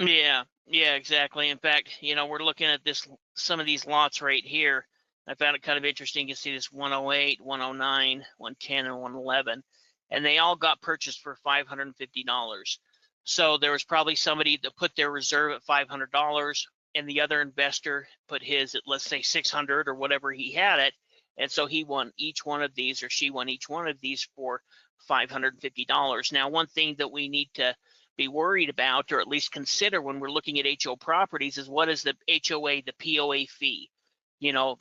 Yeah, exactly. In fact, we're looking at some of these lots right here. I found it kind of interesting. You see this 108, 109, 110, and 111, and they all got purchased for $550. So there was probably somebody that put their reserve at $500, and the other investor put his at, let's say, 600 or whatever he had it, and so he won each one of these, or she won each one of these for $550. Now, one thing that we need to be worried about, or at least consider when we're looking at HO properties, is what is the HOA, the POA fee.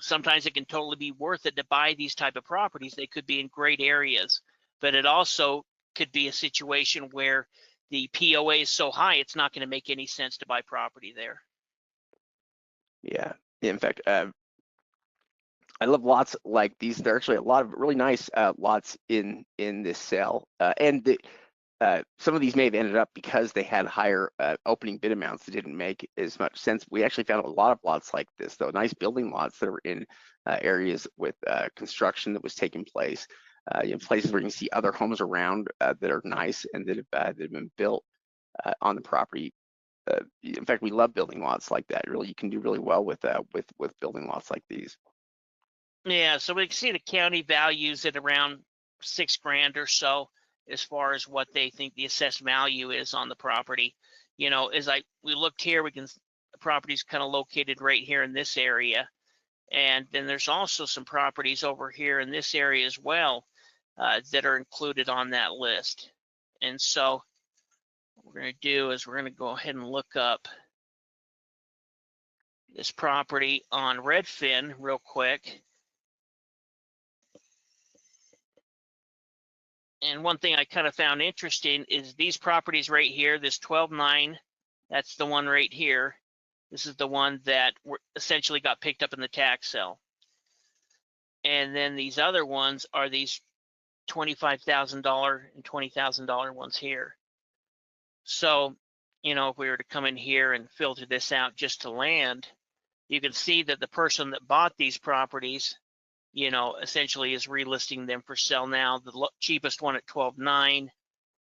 Sometimes it can totally be worth it to buy these type of properties. They could be in great areas, but it also could be a situation where the POA is so high it's not going to make any sense to buy property there. Yeah. In fact, I love lots like these. There are actually a lot of really nice lots in this sale, and some of these may have ended up because they had higher opening bid amounts that didn't make as much sense. We actually found a lot of lots like this, though, nice building lots that are in areas with construction that was taking place, places where you can see other homes around that are nice and that have been built on the property. In fact, we love building lots like that. Really, you can do really well with building lots like these. Yeah, so we can see the county values at around $6,000 or so, as far as what they think the assessed value is on the property. As we looked here, the property's kind of located right here in this area, and then there's also some properties over here in this area as well that are included on that list. And so what we're going to do is we're going to go ahead and look up this property on Redfin real quick. And one thing I kind of found interesting is these properties right here, this 12.9, that's the one right here. This is the one that essentially got picked up in the tax sale. And then these other ones are these $25,000 and $20,000 ones here. So, if we were to come in here and filter this out just to land, you can see that the person that bought these properties, essentially is relisting them for sale now. The cheapest one at 12.9,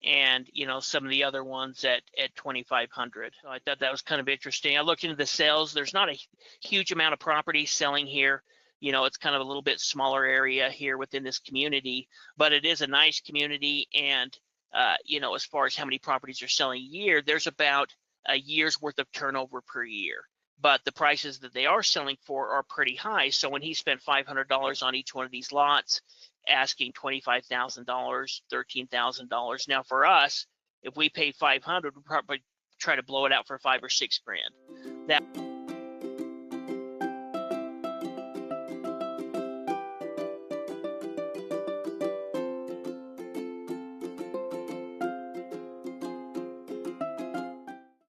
and some of the other ones at 2,500. So I thought that was kind of interesting. I looked into the sales. There's not a huge amount of property selling here. It's kind of a little bit smaller area here within this community, but it is a nice community. And as far as how many properties are selling a year, there's about a year's worth of turnover per year. But the prices that they are selling for are pretty high. So when he spent $500 on each one of these lots, asking $25,000, $13,000. Now for us, if we pay $500, we'll probably try to blow it out for $5,000 or $6,000. That